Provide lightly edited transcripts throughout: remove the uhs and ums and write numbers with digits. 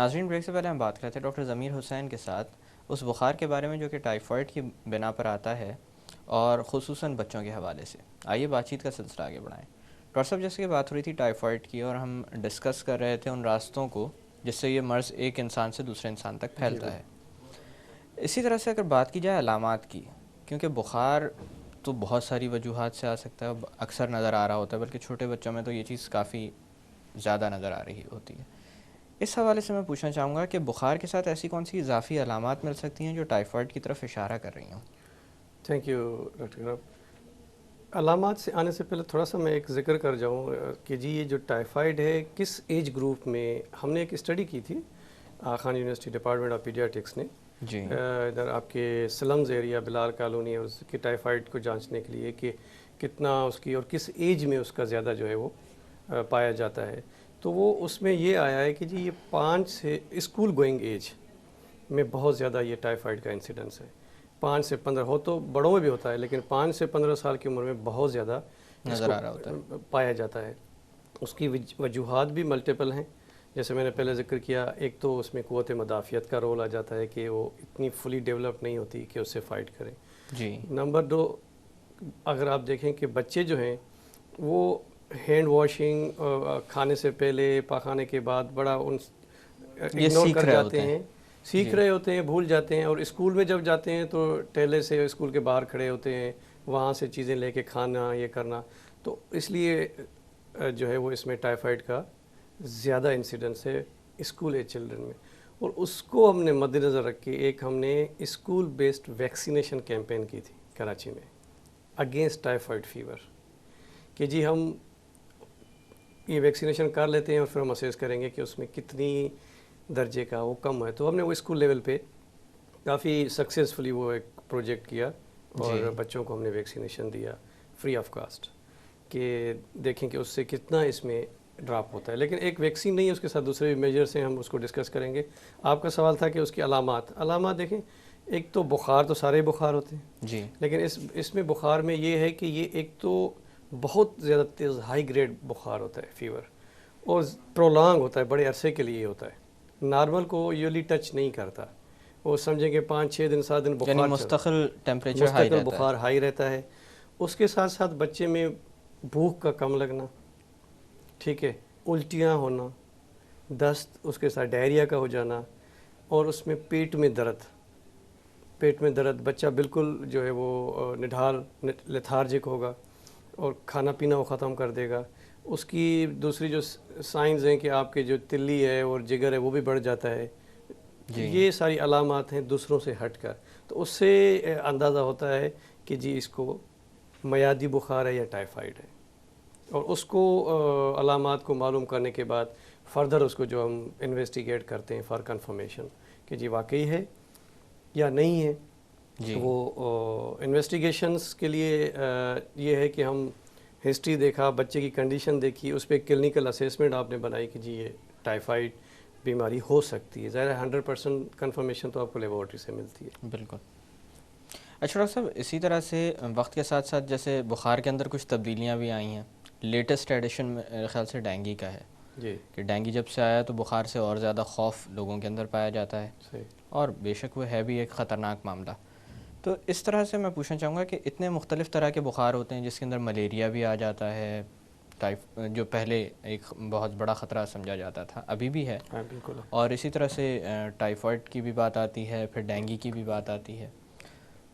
ناظرین، بریک سے پہلے ہم بات کرتے ہیں ڈاکٹر ضمیر حسین کے ساتھ اس بخار کے بارے میں جو کہ ٹائیفائڈ کی بنا پر آتا ہے اور خصوصاً بچوں کے حوالے سے. آئیے بات چیت کا سلسلہ آگے بڑھائیں. ڈاکٹر صاحب، جیسے کہ بات ہو رہی تھی ٹائیفائڈ کی اور ہم ڈسکس کر رہے تھے ان راستوں کو جس سے یہ مرض ایک انسان سے دوسرے انسان تک پھیلتا ہے. اسی طرح سے اگر بات کی جائے علامات کی، کیونکہ بخار تو بہت ساری وجوہات سے آ سکتا ہے، اکثر نظر آ رہا ہوتا ہے، بلکہ چھوٹے بچوں میں تو یہ چیز کافی زیادہ نظر آ رہی ہوتی ہے. اس حوالے سے میں پوچھنا چاہوں گا کہ بخار کے ساتھ ایسی کون سی اضافی علامات مل سکتی ہیں جو ٹائیفائڈ کی طرف اشارہ کر رہی ہوں؟ تھینک یو ڈاکٹر گراب. علامات سے آنے سے پہلے تھوڑا سا میں ایک ذکر کر جاؤں کہ جی یہ جو ٹائیفائڈ ہے کس ایج گروپ میں. ہم نے ایک اسٹڈی کی تھی Khan university department of paediatrics نے جی. ادھر آپ کے سلمز ایریا بلال کالونی اور اس کے ٹائیفائڈ کو جانچنے کے لیے کہ کتنا اس کی اور کس ایج میں اس کا زیادہ جو ہے وہ پایا جاتا ہے. تو وہ اس میں یہ آیا ہے کہ جی یہ 5 سے اسکول گوئنگ ایج میں بہت زیادہ یہ ٹائیفائڈ کا انسیڈنس ہے. 5 سے 15 ہو تو بڑوں میں بھی ہوتا ہے، لیکن 5 سے 15 سال کی عمر میں بہت زیادہ اس نظر کو آ رہا ہوتا ہے. پایا جاتا ہے. اس کی وجوہات بھی ملٹیپل ہیں، جیسے میں نے پہلے ذکر کیا. ایک تو اس میں قوت مدافعت کا رول آ جاتا ہے کہ وہ اتنی فلی ڈیولپ نہیں ہوتی کہ اس سے فائٹ کریں. جی. نمبر 2، اگر آپ دیکھیں کہ بچے جو ہیں وہ ہینڈ واشنگ کھانے سے پہلے پاخانے کے بعد بڑا ان یہ اگنور سیکھ کر رہے جاتے ہوتے ہیں، سیکھ رہے ہوتے ہیں، بھول جاتے ہیں. اور اسکول میں جب جاتے ہیں تو ٹیلے سے اسکول کے باہر کھڑے ہوتے ہیں، وہاں سے چیزیں لے کے کھانا یہ کرنا. تو اس لیے جو ہے وہ اس میں ٹائیفائڈ کا زیادہ انسیڈنس ہے اسکول ایج چلڈرن میں. اور اس کو ہم نے مد نظر رکھ کے ایک ہم نے اسکول بیسڈ ویکسینیشن کیمپین کی تھی کراچی میں اگینسٹ ٹائیفائڈ فیور، کہ جی ہم یہ ویکسینیشن کر لیتے ہیں اور پھر ہم اسیس کریں گے کہ اس میں کتنی درجے کا وہ کم ہے. تو ہم نے وہ اسکول لیول پہ کافی سکسیزفلی وہ ایک پروجیکٹ کیا اور بچوں کو ہم نے ویکسینیشن دیا فری آف کاسٹ کہ دیکھیں کہ اس سے کتنا اس میں ڈراپ ہوتا ہے. لیکن ایک ویکسین نہیں ہے، اس کے ساتھ دوسرے بھی میجرز ہیں، ہم اس کو ڈسکس کریں گے. آپ کا سوال تھا کہ اس کی علامات دیکھیں. ایک تو بخار تو سارے بخار ہوتے ہیں جی. لیکن اس میں بخار میں یہ ہے کہ یہ ایک تو بہت زیادہ تیز ہائی گریڈ بخار ہوتا ہے فیور، اور پرولانگ ہوتا ہے، بڑے عرصے کے لیے ہوتا ہے. نارمل کو یولی ٹچ نہیں کرتا. وہ سمجھیں کہ 5-6 دن 7 دن یعنی بخار مستقل ٹیمپریچر ہائی مستقل رہتا ہے. بخار ہائی رہتا ہے. اس کے ساتھ ساتھ بچے میں بھوک کا کم لگنا، ٹھیک ہے، الٹیاں ہونا، دست، اس کے ساتھ ڈائریا کا ہو جانا، اور اس میں پیٹ میں درد. بچہ بالکل جو ہے وہ نڈھال لیتھارجک ہوگا اور کھانا پینا وہ ختم کر دے گا. اس کی دوسری جو سائنز ہیں کہ آپ کے جو تلی ہے اور جگر ہے وہ بھی بڑھ جاتا ہے. یہ ساری علامات ہیں دوسروں سے ہٹ کر. تو اس سے اندازہ ہوتا ہے کہ جی اس کو میادی بخار ہے یا ٹائیفائڈ ہے. اور اس کو علامات کو معلوم کرنے کے بعد فردر اس کو جو ہم انویسٹیگیٹ کرتے ہیں فار کنفرمیشن کہ جی واقعی ہے یا نہیں ہے. وہ انویسٹیگیشنز کے لیے یہ ہے کہ ہم ہسٹری دیکھا، بچے کی کنڈیشن دیکھی، اس پہ کلینکل اسیسمنٹ آپ نے بنائی کہ جی یہ ٹائیفائڈ بیماری ہو سکتی ہے. ظاہر ہے 100% کنفرمیشن تو آپ کو لیبارٹری سے ملتی ہے. بالکل. اچھا ڈاکٹر صاحب، اسی طرح سے وقت کے ساتھ ساتھ جیسے بخار کے اندر کچھ تبدیلیاں بھی آئی ہیں. لیٹسٹ ایڈیشن میرے خیال سے ڈینگی کا ہے جی کہ ڈینگی جب سے آیا تو بخار سے اور زیادہ خوف لوگوں کے اندر پایا جاتا ہے. صحیح. اور بے شک وہ ہے بھی ایک خطرناک معاملہ. تو اس طرح سے میں پوچھنا چاہوں گا کہ اتنے مختلف طرح کے بخار ہوتے ہیں جس کے اندر ملیریا بھی آ جاتا ہے، جو پہلے ایک بہت بڑا خطرہ سمجھا جاتا تھا، ابھی بھی ہے. بالکل. اور اسی طرح سے ٹائیفائڈ کی بھی بات آتی ہے، پھر ڈینگی کی بھی بات آتی ہے.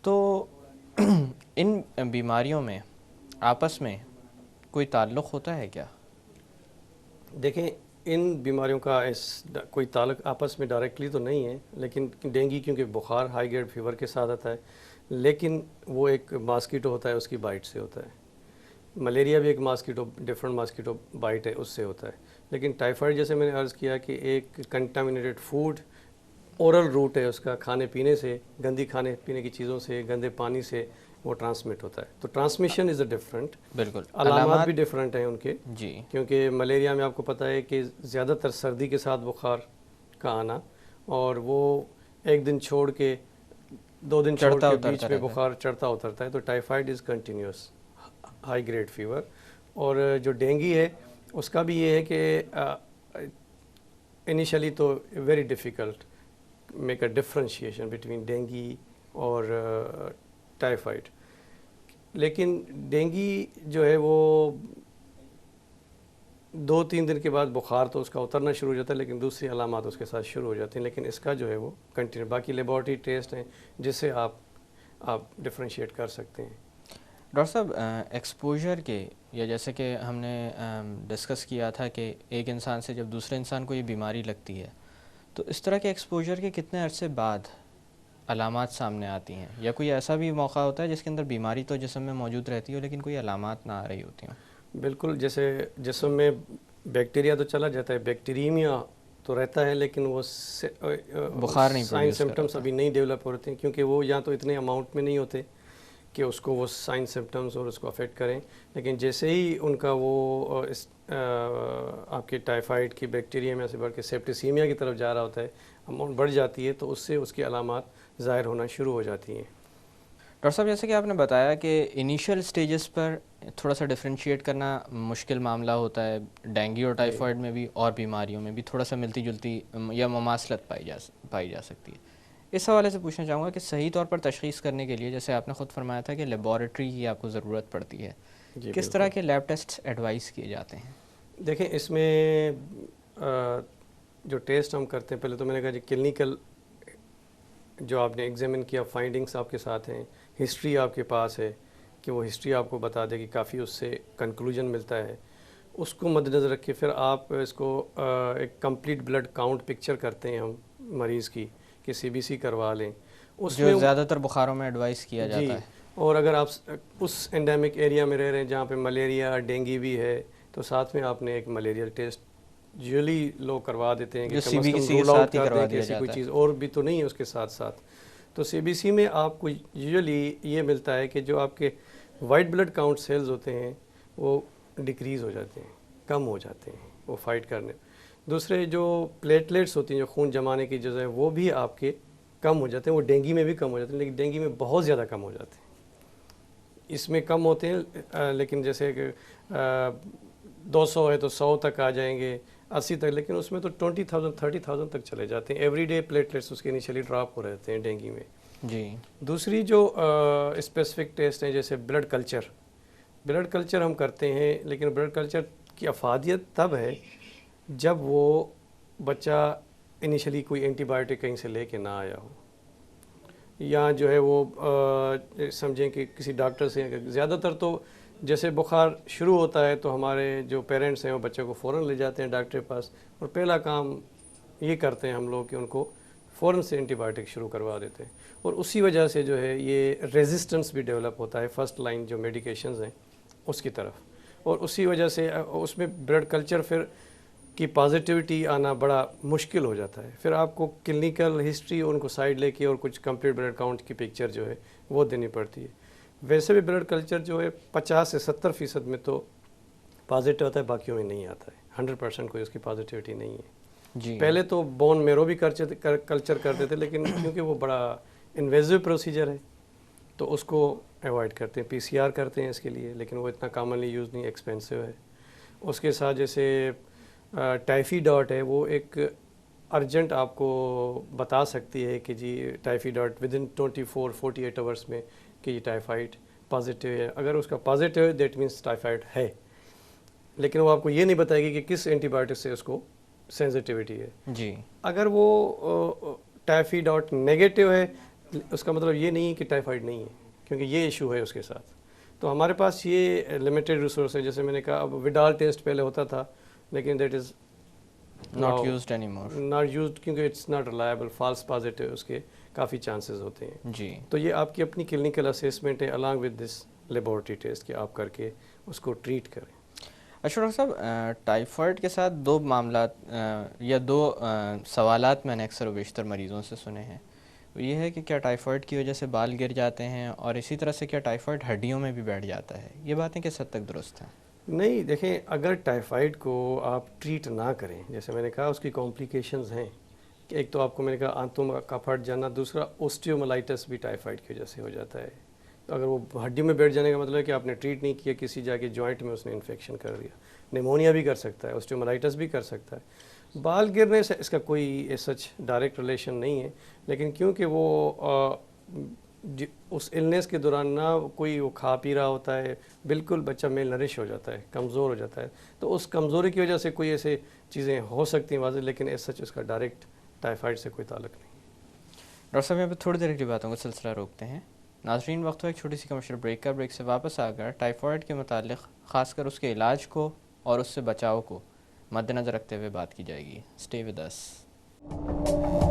تو ان بیماریوں میں آپس میں کوئی تعلق ہوتا ہے کیا؟ دیکھیں ان بیماریوں کا کوئی تعلق آپس میں ڈائریکٹلی تو نہیں ہے، لیکن ڈینگی کیونکہ بخار ہائی گریڈ فیور کے ساتھ آتا ہے، لیکن وہ ایک ماسکیٹو ہوتا ہے، اس کی بائٹ سے ہوتا ہے. ملیریا بھی ایک ڈفرنٹ ماسکیٹو بائٹ ہے، اس سے ہوتا ہے. لیکن ٹائیفائڈ جیسے میں نے عرض کیا کہ ایک کنٹامینیٹڈ فوڈ اورل روٹ ہے، اس کا کھانے پینے سے، گندی کھانے پینے کی چیزوں سے، گندے پانی سے وہ ٹرانسمٹ ہوتا ہے. تو ٹرانسمیشن از اے ڈفرنٹ. بالکل. علامات بھی ڈفرینٹ ہیں ان کے. جی. کیونکہ ملیریا میں آپ کو پتہ ہے کہ زیادہ تر سردی کے ساتھ بخار کا آنا، اور وہ ایک دن چھوڑ کے 2 دن چھوڑ کے بیچ میں بخار چڑھتا اترتا ہے. تو typhoid is continuous high grade fever. اور جو ڈینگی ہے اس کا بھی یہ ہے کہ انیشلی تو very difficult make a differentiation between dengue اور ٹائیفائڈ. لیکن ڈینگی جو ہے وہ 2-3 دن کے بعد بخار تو اس کا اترنا شروع ہو جاتا ہے، لیکن دوسری علامات اس کے ساتھ شروع ہو جاتی ہیں. لیکن اس کا جو ہے وہ کنٹینیو، باقی لیبارٹری ٹیسٹ ہیں جس سے آپ ڈفرینشیٹ کر سکتے ہیں. ڈاکٹر صاحب ایکسپوجر کے، یا جیسے کہ ہم نے ڈسکس کیا تھا کہ ایک انسان سے جب دوسرے انسان کو یہ بیماری لگتی ہے تو اس طرح کے ایکسپوجر کے کتنے عرصے بعد علامات سامنے آتی ہیں، یا کوئی ایسا بھی موقع ہوتا ہے جس کے اندر بیماری تو جسم میں موجود رہتی ہو لیکن کوئی علامات نہ آ رہی ہوتی ہوں؟ بالکل، جیسے جسم میں بیکٹیریا تو چلا جاتا ہے، بیکٹیریمیا تو رہتا ہے، لیکن وہ بخار نہیں سائن سمٹمس ابھی نہیں ڈیولپ ہوتے ہیں، کیونکہ وہ یا تو اتنے اماؤنٹ میں نہیں ہوتے کہ اس کو وہ سائن سمٹمس اور اس کو افیکٹ کریں. لیکن جیسے ہی ان کا وہ آپ کے ٹائیفائڈ کی بیکٹیریا سے بڑھ کے سیپٹیسیمیا کی طرف جا رہا ہوتا ہے، اماؤنٹ بڑھ جاتی ہے، تو اس سے اس کی علامات ظاہر ہونا شروع ہو جاتی ہیں. ڈاکٹر صاحب جیسے کہ آپ نے بتایا کہ انیشیل سٹیجز پر تھوڑا سا ڈفرینشیٹ کرنا مشکل معاملہ ہوتا ہے، ڈینگی اور ٹائیفائڈ میں بھی اور بیماریوں میں بھی تھوڑا سا ملتی جلتی یا مماثلت پائی جا سکتی ہے. اس حوالے سے پوچھنا چاہوں گا کہ صحیح طور پر تشخیص کرنے کے لیے، جیسے آپ نے خود فرمایا تھا کہ لیبارٹری کی آپ کو ضرورت پڑتی ہے، کس طرح کے لیب ٹیسٹ ایڈوائز کیے جاتے ہیں؟ دیکھیں، اس میں جو ٹیسٹ ہم کرتے ہیں، پہلے تو میں نے کہا جی کلینیکل جو آپ نے ایگزامن کیا، فائنڈنگس آپ کے ساتھ ہیں، ہسٹری آپ کے پاس ہے کہ وہ ہسٹری آپ کو بتا دے کہ کافی اس سے کنکلوژن ملتا ہے. اس کو مد نظر رکھ کے پھر آپ اس کو ایک کمپلیٹ بلڈ کاؤنٹ پکچر کرتے ہیں ہم مریض کی، کہ سی بی سی کروا لیں. اس جو میں زیادہ تر بخاروں میں ایڈوائز کیا جاتا ہے. اور اگر آپ اس انڈیمک ایریا میں رہ رہے ہیں جہاں پہ ملیریا ڈینگی بھی ہے، تو ساتھ میں آپ نے ایک ملیریل ٹیسٹ یوزلی لوگ کروا دیتے ہیں کہ کم از کم رول آؤٹ کر دیں کہ ایسی کوئی چیز اور بھی تو نہیں ہے اس کے ساتھ ساتھ. تو سی بی سی میں آپ کو یوزلی یہ ملتا ہے کہ جو آپ کے وائٹ بلڈ کاؤنٹ سیلز ہوتے ہیں وہ ڈیکریز ہو جاتے ہیں، کم ہو جاتے ہیں وہ فائٹ کرنے. دوسرے جو پلیٹلیٹس ہوتی ہیں جو خون جمانے کی جزء ہیں، وہ بھی آپ کے کم ہو جاتے ہیں. وہ ڈینگی میں بھی کم ہو جاتے ہیں، لیکن ڈینگی میں بہت زیادہ کم ہو جاتے ہیں. اس میں کم ہوتے ہیں، لیکن جیسے کہ 200 ہے تو 100 تک آ جائیں گے، 80 تک، لیکن اس میں تو 20,000 30,000 تک چلے جاتے ہیں. ایوری ڈے پلیٹلیٹس اس کے انیشلی ڈراپ ہو رہتے ہیں ڈینگی میں. جی. دوسری جو اسپیسیفک ٹیسٹ ہیں جیسے بلڈ کلچر ہم کرتے ہیں، لیکن بلڈ کلچر کی افادیت تب ہے جب وہ بچہ انیشلی کوئی اینٹی بایوٹک کہیں سے لے کے نہ آیا ہو، یا جو ہے وہ سمجھیں کہ کسی ڈاکٹر سے. زیادہ تر تو جیسے بخار شروع ہوتا ہے تو ہمارے جو پیرنٹس ہیں وہ بچے کو فوراً لے جاتے ہیں ڈاکٹر کے پاس، اور پہلا کام یہ کرتے ہیں ہم لوگ کہ ان کو فوراً سے اینٹی بایوٹک شروع کروا دیتے ہیں. اور اسی وجہ سے جو ہے یہ ریزسٹنس بھی ڈیولپ ہوتا ہے فرسٹ لائن جو میڈیکیشنز ہیں اس کی طرف. اور اسی وجہ سے اس میں بلڈ کلچر پھر کی پازیٹیوٹی آنا بڑا مشکل ہو جاتا ہے. پھر آپ کو کلینیکل ہسٹری ان کو سائڈ لے کے اور کچھ کمپلیٹ بلڈ کاؤنٹ کی پکچر جو ہے وہ دینی پڑتی ہے. ویسے بھی بلڈ کلچر جو ہے 50 سے 70% میں تو پازیٹیو ہوتا ہے، باقیوں میں نہیں آتا ہے. 100% کوئی اس کی پازیٹیوٹی نہیں ہے. جی. پہلے تو بون میرو بھی کلچر کرتے تھے، لیکن کیونکہ وہ بڑا انویزو پروسیجر ہے تو اس کو ایوائڈ کرتے ہیں. پی سی آر کرتے ہیں اس کے لیے، لیکن وہ اتنا کامنلی یوز نہیں، ایکسپینسو ہے. اس کے ساتھ جیسے ٹائفی ڈاٹ ہے، وہ ایک ارجنٹ آپ کو بتا سکتی ہے کہ جی ٹائفی ڈاٹ ودن 24-48 آورس میں کہ یہ ٹائیفائڈ پازیٹیو ہے. اگر اس کا پازیٹیو ہے دیٹ مینس ٹائیفائڈ ہے، لیکن وہ آپ کو یہ نہیں بتائے گی کہ کس اینٹی بایوٹک سے اس کو سینسٹیوٹی ہے. جی. اگر وہ ٹائفی ڈاٹ نیگیٹو ہے اس کا مطلب یہ نہیں ہے کہ ٹائیفائڈ نہیں ہے، کیونکہ یہ ایشو ہے اس کے ساتھ. تو ہمارے پاس یہ لمیٹڈ ریسورس ہے. جیسے میں نے کہا اب وڈال ٹیسٹ پہلے ہوتا تھا، لیکن that is not used any more. Not used کیونکہ it's not reliable, false positive اس کے کافی چانسز ہوتے ہیں. جی. تو یہ آپ کی اپنی کلینکل اسیسمنٹ ہے along with this laboratory test کہ آپ کر کے اس کو ٹریٹ کریں. اچھا ڈاکٹر صاحب، ٹائیفائڈ کے ساتھ دو معاملات یا دو سوالات میں نے اکثر و بیشتر مریضوں سے سنے ہیں. یہ ہے کہ کیا ٹائیفائڈ کی وجہ سے بال گر جاتے ہیں، اور اسی طرح سے کیا ٹائیفائڈ ہڈیوں میں بھی بیٹھ جاتا ہے. یہ باتیں کس حد تک درست ہیں؟ نہیں، دیکھیں اگر ٹائیفائڈ کو آپ ٹریٹ نہ کریں، جیسے میں نے کہا اس کی کمپلیکیشنز ہیں کہ ایک تو آپ کو میں نے کہا آنتوں کا پھٹ جانا، دوسرا اوسٹیوملائٹس بھی ٹائیفائڈ کی وجہ سے ہو جاتا ہے. تو اگر وہ ہڈیوں میں بیٹھ جانے کا مطلب ہے کہ آپ نے ٹریٹ نہیں کیا، کسی جا کے جوائنٹ میں اس نے انفیکشن کر دیا. نیمونیا بھی کر سکتا ہے، اوسٹیوملائٹس بھی کر سکتا ہے. بال گرنے سے اس کا کوئی سچ ڈائریکٹ ریلیشن نہیں ہے، لیکن کیونکہ وہ اس النیس کے دوران نہ کوئی وہ کھا پی رہا ہوتا ہے، بالکل بچہ میل نرش ہو جاتا ہے، کمزور ہو جاتا ہے، تو اس کمزوری کی وجہ سے کوئی ایسے چیزیں ہو سکتی ہیں واضح، لیکن اس سچ اس کا ڈائریکٹ ٹائیفائڈ سے کوئی تعلق نہیں۔ ڈاکٹر صاحب یہاں پہ تھوڑی دیر کی باتوں کا سلسلہ روکتے ہیں ناظرین، وقت ہو ایک چھوٹی سی کمرشل بریک کا۔ بریک سے واپس آ کر ٹائیفائڈ کے متعلق خاص کر اس کے علاج کو اور اس سے بچاؤ کو مد نظر رکھتے ہوئے بات کی جائے گی۔ Stay with us.